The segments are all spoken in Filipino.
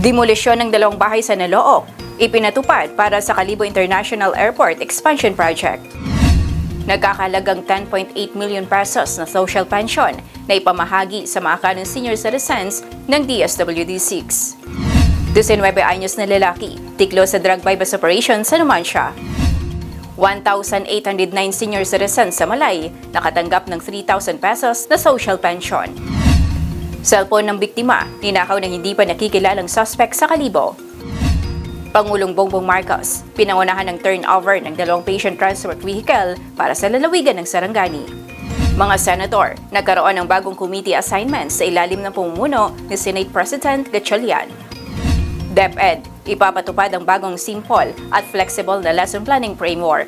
Demolisyon ng 2 bahay sa Nalooc, ipinatupad para sa Kalibo International Airport Expansion Project. Nagkakalagang 10.8 million pesos na social pension na ipamahagi sa mga kanong senior citizens ng DSWD6. 19 anyos na lalaki, tiklo sa drug bypass operation sa Numancia. 1,809 senior citizens sa Malay nakatanggap ng 3,000 pesos na social pension. Cellphone ng biktima, ninakaw ng hindi pa nakikilalang suspect sa Kalibo. Pangulong Bongbong Marcos, pinangunahan ng turnover ng 2 patient transport vehicle para sa lalawigan ng Sarangani. Mga senator, nagkaroon ng bagong committee assignments sa ilalim ng pamumuno ni Senate President Gatchalian. DepEd, ipapatupad ang bagong simple at flexible na lesson planning framework.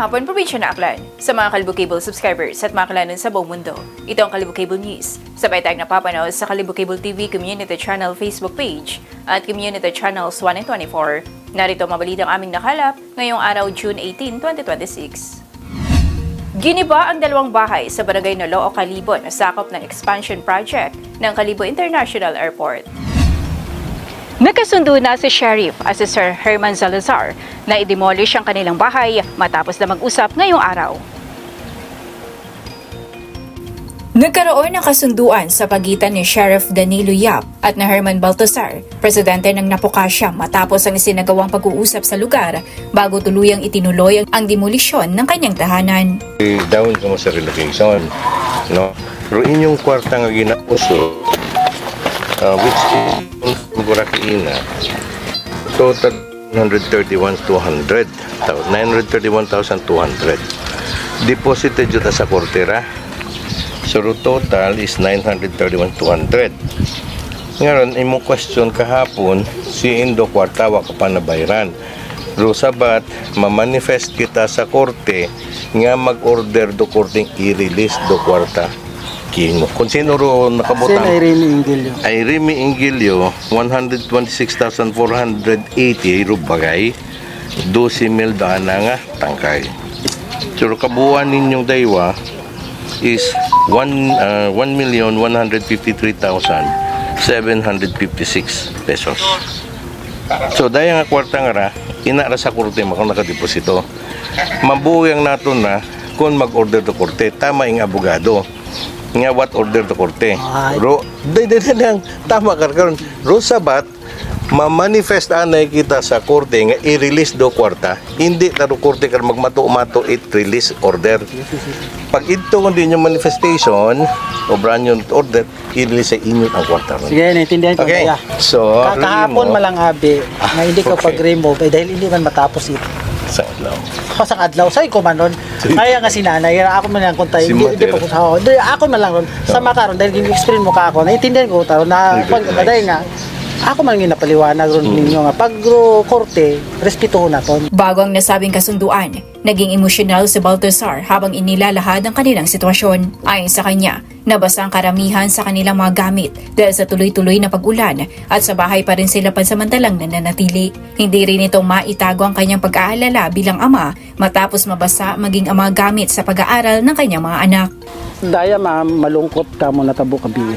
Hapon, Probinsya na Aklan. Sa mga Kalibo Cable subscribers at mga kalanan sa buong mundo, ito ang Kalibo Cable News. Sabay tayong napapanood sa Kalibo Cable TV Community Channel Facebook page at Community Channels 1 and 24. Narito mabalitang aming nakalap ngayong araw June 18, 2026. Giniba ang 2 bahay sa Barangay Nalooc, Kalibo na sakop ng expansion project ng Kalibo International Airport. Nagkasundo na si Sheriff at si Sir Herman Salazar na i-demolish ang kanilang bahay matapos na mag-usap ngayong araw. Nagkaroon ng kasunduan sa pagitan ni Sheriff Danilo Yap at ni Herman Baltazar, presidente ng Napocassia, matapos ang isinagawang pag-uusap sa lugar bago tuluyang itinuloy ang demolisyon ng kanyang tahanan. Down ko sa relocation, no? Pero inyong kwarta nga ginauso, which is Burakiina, total 931,200. Deposited dito sa kortera. So total is 931,200. Ngayon, imong question kahapon, si Indo kwarta wa ka pa nabayaran. Pero sabat, mamanifest kita sa korte nga mag-order do korteng i-release do kwarta. Kung sino ro nakabutang? Irene Ingilio, 126,480 rubagay, 12,000 dana nga tangkay. So kabuuan ninyong daywa is 1,153,756 pesos. So daya nga kwarta nga ra, inara sa korte makang nakadeposito. Mabuyang nato na kung mag-order do korte, tama yung abogado. Nga what order to korte. Tama karon. Ro sabat ma-manifest anay kita sa korte nga i-release do kwarta. Hindi taro korte kar magmato-mato it release order. Pag ito kundi yung manifestation o brand new order, i-release sa inyo ang kwarta. Sige, naintindihan ko. Okay. So, kahapon malang abi na hindi ka pag-remove dahil hindi man matapos ito. Sa adlaw. Pasang adlaw sa ko man ron. Kaya nga sinanay, ako man lang kuntay, hindi pa ko sa ako. Ako man lang ron sa makaron dahil gini-explain mo ka ako. Naintindihan ko taron na pag dahil nga ako man ginapaliwanag ron ninyo nga pag korte, respeto na ton. Bago ang nasabing kasunduan, naging emosyonal si Baltazar habang inilalahad ang kanilang sitwasyon. Ayon sa kanya, nabasa ang karamihan sa kanilang mga gamit dahil sa tuloy-tuloy na pag-ulan at sa bahay pa rin sila pansamantalang nananatili. Hindi rin ito maitago ang kanyang pag-aalala bilang ama matapos mabasa maging ang mga gamit sa pag-aaral ng kanyang mga anak. Daya malungkot ka mo natabo ka bi.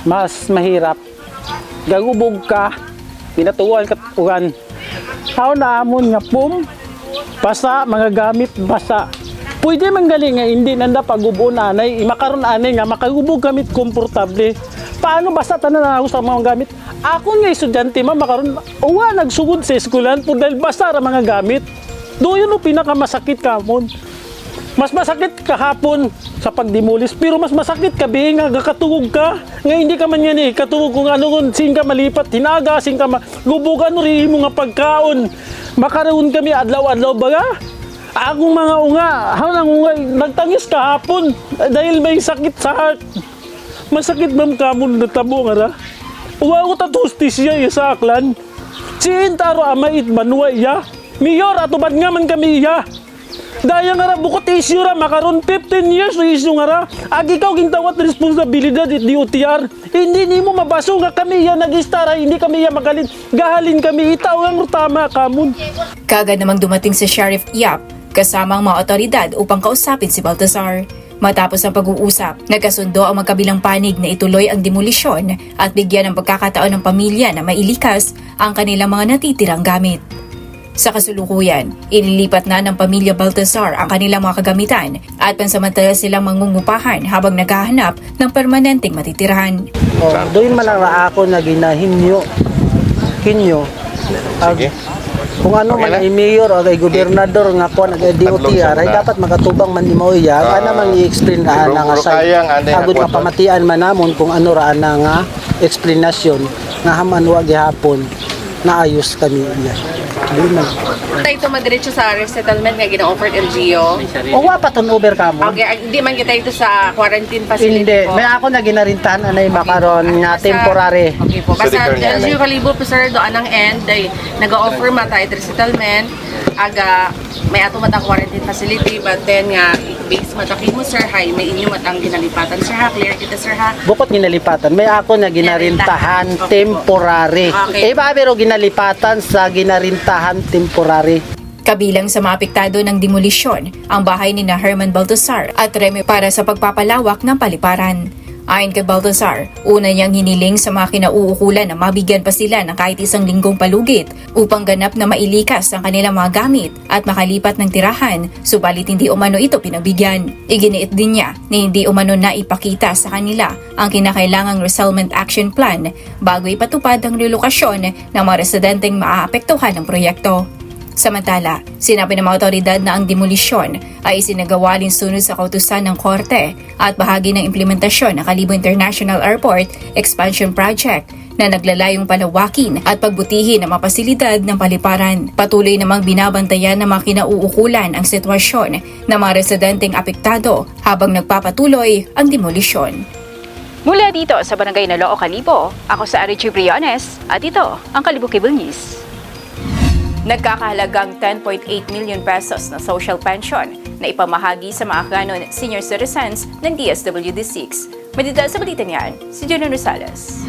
Mas mahirap. Gagubog ka, pinatuwan ka tugan. How na amon nga pum, basa, mga gamit basa. Pwede man galing nga hindi nanda pag-ubo anay, makaroon anay nga makagubog gamit komportable. Paano basa tanan na sa mga gamit? Ako nga estudyante makaroon, uwa nagsugod sa eskulan po dahil basa ra mga gamit. Doon yun pinakamasakit ka mon. Mas masakit kahapon sa pagdemolis, pero mas masakit kabi nga gakatugog ka. Nga hindi ka man yan katugog kung ano kung sing ka malipat, hinaga, sing ka lubog, ano rin mo nga pagkaon. Makaroon kami adlaw-adlaw baga. Akong mga unga, nagtangis kahapon dahil may sakit sa masakit bang kamon natabo nga ra. Uwa ko tatustis siya sa aklan. Siin taro amait banwa iya. Mayor atuban nga man kami iya. Daya nga ra bukot isyu ra makaron 15 years no isyu nga ra. Agi ikaw gintawat responsibilidad it DOTR. Hindi nimo mabaso nga kami ya nag-istara, hindi kami ya magalit. Gahalin kami itaw ang tama kamon. Kagad namang dumating si Sheriff Yap kasama ang mga otoridad upang kausapin si Baltazar. Matapos ang pag-uusap, nagkasundo ang magkabilang panig na ituloy ang demolisyon at bigyan ng pagkakataon ng pamilya na mailikas ang kanilang mga natitirang gamit. Sa kasulukuyan, inilipat na ng pamilya Baltazar ang kanilang mga kagamitan at pansamantala silang mangungupahan habang naghahanap ng permanenteng matitirahan. Doon man lang ra ako na ginahinyo. Kinyo. Sige. Kung ano Okay man lang. ay mayor o ay gobernador nga ko nag-DOTR ay dapat makatubang man nimo iya ana man i-explain ka na nga sa kayang anay agud na kwarta. mapamatian man namon kung ano ra na nga explanation nga haman wa gihapon naayos kami iya. Doon man. Ito madiretso sa resettlement nga gina-offered LGO. O wa pa ton over kamo. Okay, hindi man kita ito sa quarantine facility Hindi, po. may ako na ginarintahan anay makaron nga Basta- temporary. Okay po. Sa Basta return niya, LGO Kalibo po sir, doon ang end, ay nag-offer mata ito resettlement, aga may ato matang quarantine facility, but then nga, base mataki mo sir, hay, may inyo matang ginalipatan sir ha, clear kita sir ha. Bukod ginalipatan, may ako na ginarintahan Okay. temporary. Okay. Iba pero ginalipatan sa ginarintahan temporary. Kabilang sa mga apektado ng demolisyon ang bahay ni na Herman Baltazar at Remy para sa pagpapalawak ng paliparan. Ayon kay Baltazar, una niyang hiniling sa mga kinauukulan na mabigyan pa sila ng kahit isang linggong palugit upang ganap na mailikas ang kanilang mga gamit at makalipat ng tirahan, subalit hindi umano ito pinagbigyan. Iginiit din niya na hindi umano na ipakita sa kanila ang kinakailangang resettlement action plan bago ipatupad ang relokasyon ng mga residenteng maaapektuhan ng proyekto. Samantala, sinabi ng mga otoridad na ang demolisyon ay isinagawa sunod sa kautusan ng korte at bahagi ng implementasyon ng Kalibo International Airport Expansion Project na naglalayong palawakin at pagbutihin ang mga pasilidad ng paliparan. Patuloy namang binabantayan ng mga kinauukulan ang sitwasyon ng mga residenteng apektado habang nagpapatuloy ang demolisyon. Mula dito sa Barangay Naloo, Kalibo, ako sa Arichi Briones at ito ang Kalibo Cable News. Nagkakahalagang 10.8 million pesos na social pension na ipamahagi sa mga Aklan senior citizens ng DSWD6. Madidal sa balita niyan, si Julian Rosales.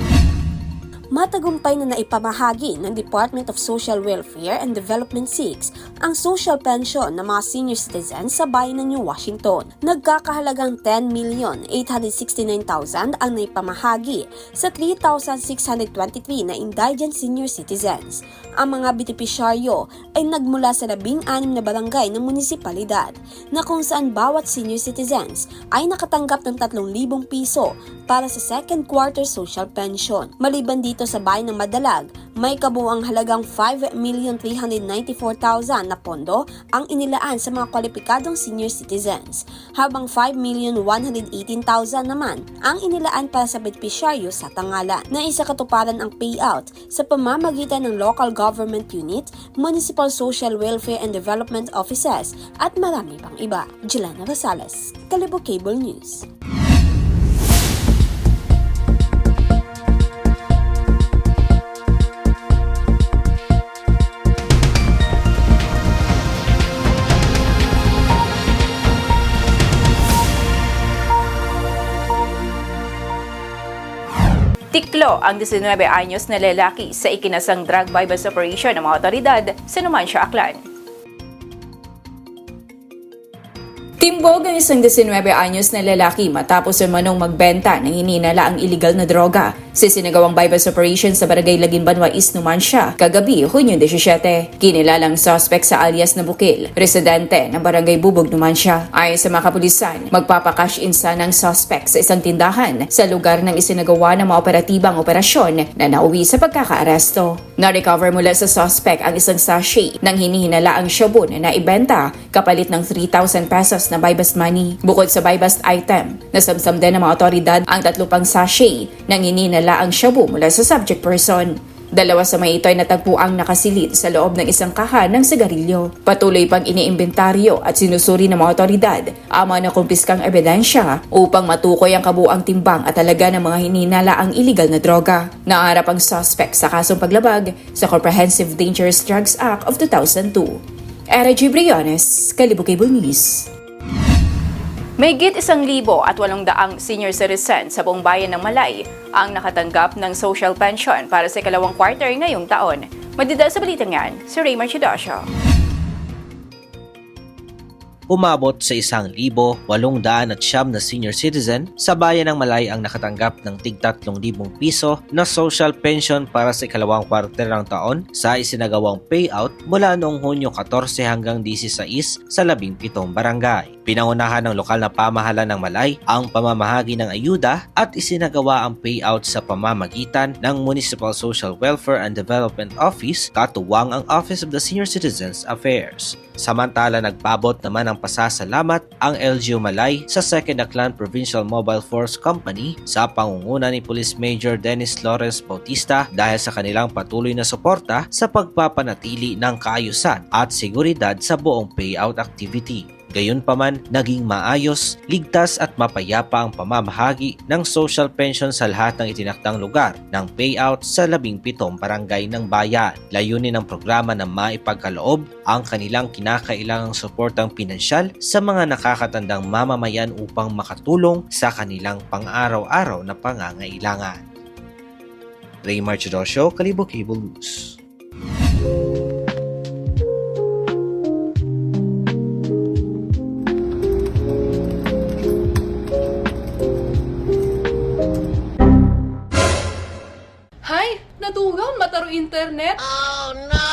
Matagumpay na naipamahagi ng Department of Social Welfare and Development 6 ang social pension ng mga senior citizens sa bayan ng New Washington. Nagkakahalagang 10,869,000 ang naipamahagi sa 3,623 na indigent senior citizens. Ang mga benepisyaryo ay nagmula sa 16 na barangay ng munisipalidad na kung saan bawat senior citizens ay nakatanggap ng 3,000 piso para sa second quarter social pension. Maliban dito sa bayan ng Madalag, may kabuuang halagang 5,394,000 na pondo ang inilaan sa mga kwalipikadong senior citizens, habang 5,118,000 naman ang inilaan para sa benepisyaryo sa Tangalan, na isa katuparan ang payout sa pamamagitan ng local government unit, municipal social welfare and development offices at marami pang iba. Jelena Rosales, Kalibo Cable News. Tiklo ang 19 anyos na lalaki sa ikinasang drug bypass operation ng mga otoridad sa Numancia, Aklan. Timbog ang isang 19 anyos na lalaki matapos manong magbenta ng hininala ang illegal na droga sa sinagawang bypass operation sa Barangay Laguimbanwa East, Numancia, kagabi, Hunyo 17. Kinilalang suspect sa alias na Bukil, residente ng Barangay Bubog, Numancia. Ayon sa mga kapulisan, magpapakash in sana ng suspect sa isang tindahan sa lugar ng isinagawa ng mga operatibang operasyon na nauwi sa pagkakaaresto. Na-recover mula sa suspect ang isang sachet ng hinihinalaang shabu na naibenta kapalit ng 3,000 pesos na buy-bust money. Bukod sa buy-bust item, nasamsam din ng mga otoridad ang 3 pang sachet ng hininalaang shabu mula sa subject person. Dalawa sa mga ito ay natagpuang nakasilid sa loob ng isang kaha ng sigarilyo. Patuloy pang iniimbentaryo at sinusuri ng mga otoridad ang mga nakumpiskang ebidensya upang matukoy ang kabuang timbang at halaga ng mga hininalaang iligal na droga. Naarap ang suspect sa kasong paglabag sa Comprehensive Dangerous Drugs Act of 2002. Era G. Briones, Kalibo Cable News. Mahigit 1,800 senior citizen sa buong bayan ng Malay ang nakatanggap ng social pension para sa ikalawang quarter ngayong taon. Madidal sa balitang yan, si Raymar Chidosio. Umabot sa 1,809 na senior citizen sa bayan ng Malay ang nakatanggap ng tig 3,000 piso na social pension para sa ikalawang kwarter ng taon sa isinagawang payout mula noong Hunyo 14 hanggang 16 sa 17 barangay. Pinangunahan ng lokal na pamahalaan ng Malay ang pamamahagi ng ayuda at isinagawa ang payout sa pamamagitan ng Municipal Social Welfare and Development Office katuwang ang Office of the Senior Citizens Affairs. Samantala nagpabot naman ng pasasalamat ang LGU Malay sa 2nd Aklan Provincial Mobile Force Company sa pangunguna ni Police Major Dennis Flores Bautista dahil sa kanilang patuloy na suporta sa pagpapanatili ng kaayusan at seguridad sa buong payout activity. Gayunpaman, naging maayos, ligtas at mapayapa ang pamamahagi ng social pension sa lahat ng itinakdang lugar ng payout sa 17 barangay ng bayan. Layunin ng programa na maipagkaloob ang kanilang kinakailangang suportang pinansyal sa mga nakakatandang mamamayan upang makatulong sa kanilang pang-araw-araw na pangangailangan. Raymar Chidosio, Kalibo Cable News. Natugang mataro internet? Oh no!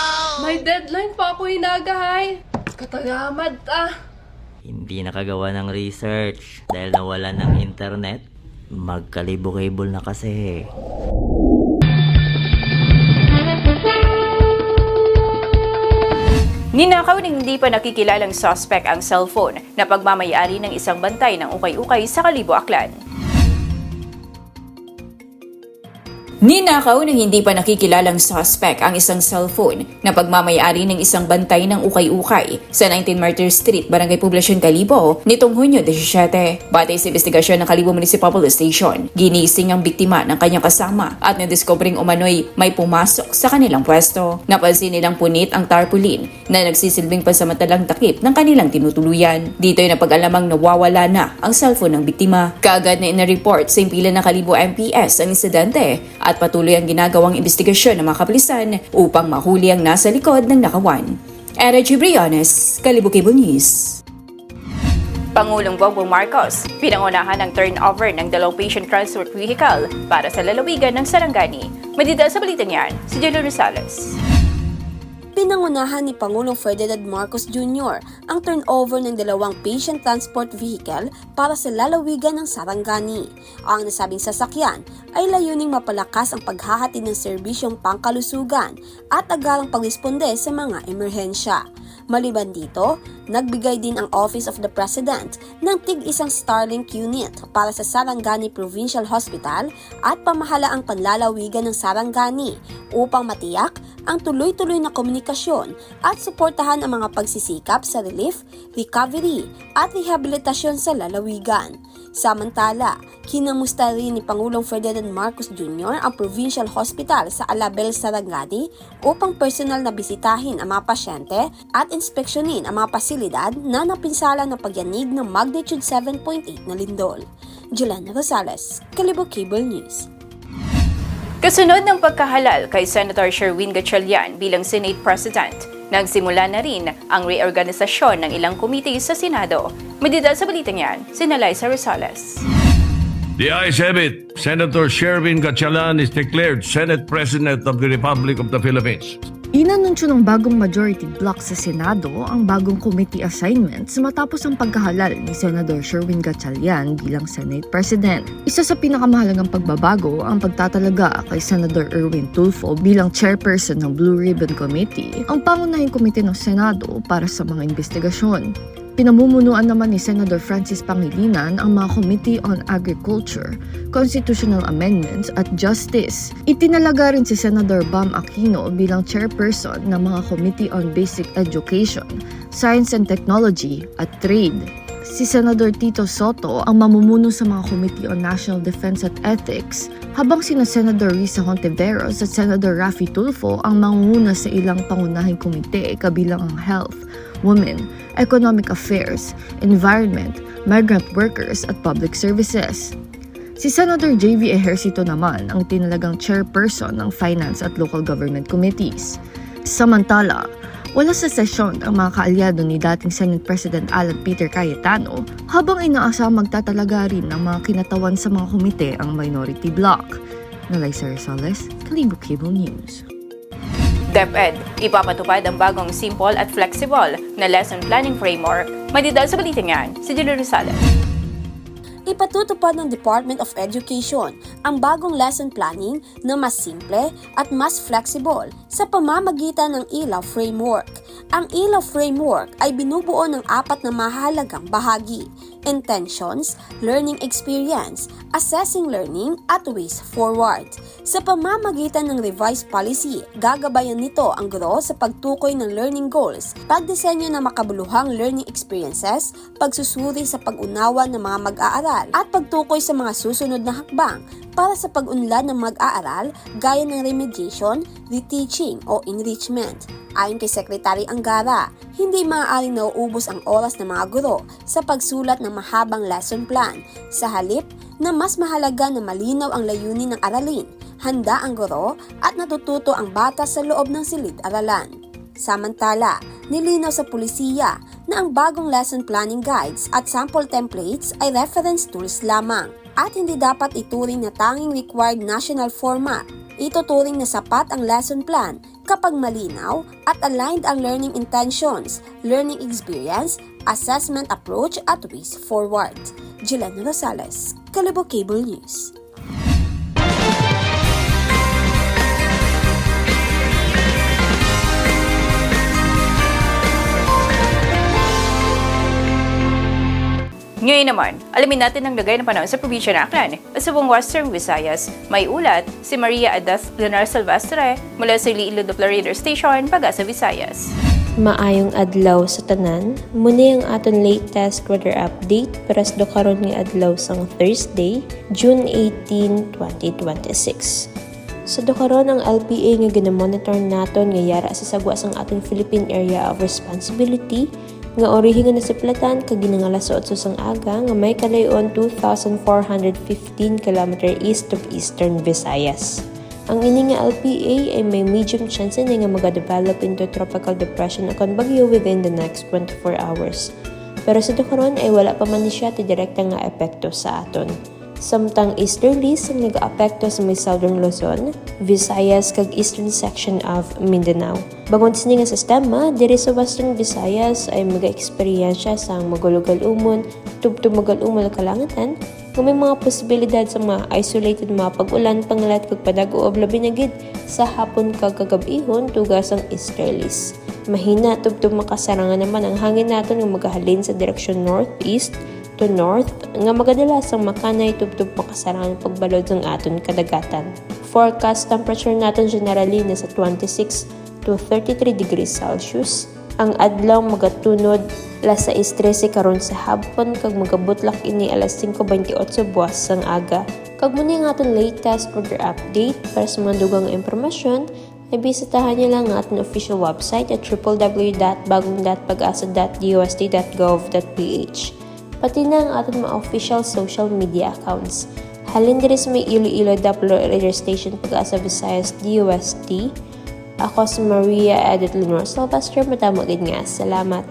May deadline pa ako hinagahay. Katagamad Hindi nakagawa ng research dahil nawala ng internet. Magkalibo-cable na kasi. Ninakaw ng hindi pa nakikilalang suspect ang cellphone na pagmamayari ng isang bantay ng ukay-ukay sa Kalibo, Aklan. Ninakaw ng hindi pa nakikilalang suspect ang isang cellphone na pagmamayari ng isang bantay ng ukay-ukay sa 19 Martyr Street, Barangay Poblacion, Kalibo nitong Hunyo 17. Batay sa investigasyon ng Kalibo Municipal Police Station, ginising ang biktima ng kanyang kasama at nadiskobring umano'y may pumasok sa kanilang pwesto. Napansin nilang punit ang tarpaulin na nagsisilbing pansamantalang takip ng kanilang tinutuluyan. Dito'y napag-alamang nawawala na ang cellphone ng biktima. Kaagad na ina-report sa impilan ng Kalibo MPS ang insidente at patuloy ang ginagawang investigasyon ng mga kapulisan upang mahuli ang nasa likod ng nakawan. Era G. Briones, Kalibo Cable News. Pangulong Bongbong Marcos, pinangunahan ng turnover ng 2 patient transport vehicle para sa lalawigan ng Sarangani. Madidal sa balitang yan, si Jello Rosales. Pinangunahan ni Pangulong Ferdinand Marcos Jr. ang turnover ng 2 patient transport vehicle para sa lalawigan ng Sarangani. Ang nasabing sasakyan ay layuning mapalakas ang paghahatid ng serbisyong pangkalusugan at agarang pagresponde sa mga emerhensya. Maliban dito, nagbigay din ang Office of the President ng tig-isang Starlink unit para sa Sarangani Provincial Hospital at pamahalaang panlalawigan ng Sarangani upang matiyak ang tuloy-tuloy na komunikasyon at suportahan ang mga pagsisikap sa relief, recovery at rehabilitasyon sa lalawigan. Samantala, kinamusta rin ni Pangulong Ferdinand Marcos Jr. ang Provincial Hospital sa Alabel, Sarangani upang personal na bisitahin ang mga pasyente at inspeksyonin ang mga pasilidad na napinsala ng pagyanig ng magnitude 7.8 na lindol. Jelena Rosales, Kalibo Cable News. Kasunod ng pagkahalal kay Senator Sherwin Gatchalian bilang Senate President, nagsimula na rin ang reorganisasyon ng ilang komite sa Senado. Madidal sa balitang yan, si Liza Rosales. The ayes have it. Senator Sherwin Gatchalian is declared Senate President of the Republic of the Philippines. Inanunsyo ng bagong majority block sa Senado ang bagong committee assignments matapos ang pagkahalal ni Senator Sherwin Gatchalian bilang Senate President. Isa sa pinakamahalagang pagbabago ang pagtatalaga kay Senator Erwin Tulfo bilang Chairperson ng Blue Ribbon Committee, ang pangunahing komite ng Senado para sa mga investigasyon. Pinamumunuan naman ni Senator Francis Pangilinan ang mga Committee on Agriculture, Constitutional Amendments at Justice. Itinalaga rin si Senator Bam Aquino bilang chairperson ng mga Committee on Basic Education, Science and Technology at Trade. Si Senator Tito Soto ang mamumuno sa mga Committee on National Defense at Ethics, habang sina Senator Risa Hontiveros at Senator Raffy Tulfo ang mangunguna sa ilang pangunahing komite kabilang ang Health, Women, Economic Affairs, Environment, Migrant Workers at Public Services. Si Senator J.V. Ejercito naman ang tinalagang chairperson ng Finance at Local Government Committees. Samantala, wala sa sesyon ang mga kaalyado ni dating Senate President Alan Peter Cayetano habang inaasang magtatalaga rin ng mga kinatawan sa mga komite ang minority bloc. Nalaisa Rosales, Kalibo Cable News. DepEd, ipapatupad ang bagong simple at flexible na lesson planning framework. Madidal sa balita niyan, si Julie Rosales. Ipatutupad ng Department of Education ang bagong lesson planning na mas simple at mas flexible sa pamamagitan ng ELA framework. Ang ELA framework ay binubuo ng 4 na mahalagang bahagi: intentions, learning experience, assessing learning, at ways forward. Sa pamamagitan ng revised policy, gagabayan nito ang guro sa pagtukoy ng learning goals, pagdisenyo ng makabuluhang learning experiences, pagsusuri sa pag-unawa ng mga mag-aaral, at pagtukoy sa mga susunod na hakbang para sa pag-unlad ng mag-aaral gaya ng remediation, reteaching o enrichment. Ayon kay Secretary Angara, hindi maaaring nauubos ang oras ng mga guro sa pagsulat ng mahabang lesson plan. Sa halip na mas mahalaga na malinaw ang layunin ng aralin, handa ang guro at natututo ang bata sa loob ng silid-aralan. Samantala, nilinaw sa pulisiya na ang bagong lesson planning guides at sample templates ay reference tools lamang at hindi dapat ituring na tanging required national format. Ituturing na sapat ang lesson plan kapag malinaw at aligned ang learning intentions, learning experience, assessment approach at ways forward. Jelena Rosales, Kalibo Cable News. Ngayon naman, alamin natin ang lagay ng panahon sa probinsya ng Aklan at sa buong Western Visayas. May ulat si Maria Adaz Leonard Silvestre mula sa Iloilo Doppler Radio Station, Pag-asa, Visayas. Maayong adlaw sa tanan, muni ang aton latest weather update para sa karon nga adlaw sang Thursday, June 18, 2026. Sa dukaron ang LPA nga ginamonitor naton nga yara sa sagwa sang aton Philippine Area of Responsibility nga orihi nga nasiplatan kag ginangala sa 8 sang aga nga may kalayon 2,415 km east of Eastern Visayas. Ang ini nga LPA ay may medium chance na nga magadevelop into tropical depression akon bagyo within the next 24 hours. Pero sa dukaron ay wala pa man ni siya ti direkta nga epekto sa aton. Samtang easterlies ang nag-aapekto sa may southern Luzon, Visayas kag eastern section of Mindanao. Bangon sini nga sistema, diri sa western Visayas ay mag-eksperyensya sa magulugal-umon, tubtub-magal-umon na kalangatan, kung may mga posibilidad sa mga isolated mga pag-ulan, pangalat kag padago o labi na gid sa hapon kag kagabihon tugas ang easterlies. Mahina tubtub makasarangan naman ang hangin naton nga magahalin sa direksyon northeast to north nga magadalas ang makanay tubtub makasarangan pagbalod ng aton kadagatan. Forecast temperature naton generally nasa 26 to 33 degrees Celsius. Ang adlaw magatunod alas 6:13 karon sa hapon kag magabutlak ini alas 5:28 buwas sang aga. Kag muni ang aton latest weather update para sa mga dugang impormasyon ay bisitahan niyo lang ang ating official website at www.bagong.pag-asa.dust.gov.ph. Pati na ang ating mga official social media accounts. Halin diri sa may Iloilo Doppler Radio Station Pag-asa Visayas DUST. Ako si Maria Edith Leonor Silvestre, matamo gid nga. Salamat.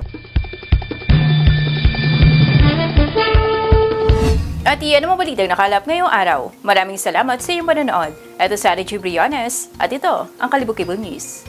At iyan ang mga balitang nakalap ngayong araw. Maraming salamat sa iyong panonood. Ito si Ari G. Briones at ito ang Kalibo Cable News.